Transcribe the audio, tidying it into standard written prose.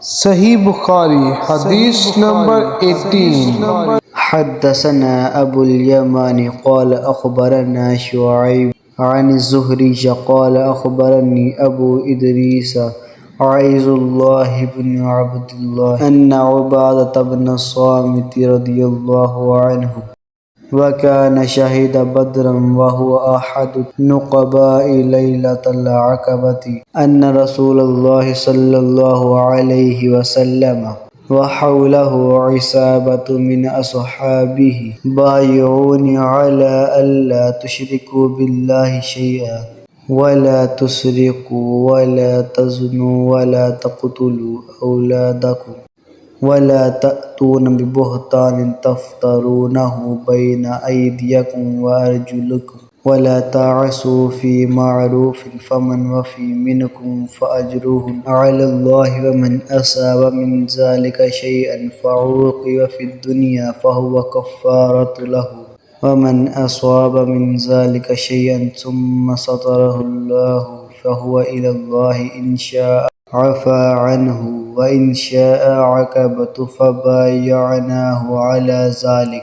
सही बुखारी हदीस नंबर 18। हद्दसना अबुल यमानी क़ाल अख़बरना शुअयब अन ज़ुहरी क़ाल अख़बरनी अबू इदरीस अइज़ुल्लाह इब्न अब्दुल्लाह अन्ना उबादत इब्न सामित रज़ियल्लाहु अन्हु वकान शहीद बद्रन वहुवा अहदु नुक़बाइ लैलतल अक़बति अन्न रसूलल्लाह सल्लल्लाहु अलैहि वसल्लम व हौलहु इसाबतु मिन अस्हाबिही बायऊनी अला अल्ला तुश्रिकू बिल्लाहि शैअ वला तुसरिकू वला तज़्नू वला तक़्तुलू औलादकुम वला तअतून बिबुहतान तफ्तरूनहु बैन अयदियकुम व अर्जुलिकुम वला ताअसू फी मअरूफिन फमन वफ़ी मिनकुम फ़अज्रुहु अलल्लाहि वमन असाब मिन ज़ालिका शैअन फ़अूक़िब फ़िद्दुनिया फ़हुव कफ़्फ़ारतु लहु वमन असाब मिन ज़ालिका शैअन सुम्मा सतरहुल्लाहु फ़हुव इलल्लाहि इन शाअ अफ़ा अन्हु व इन शाअ अक़बहु फ़बायअनाहु अला ज़ालिक।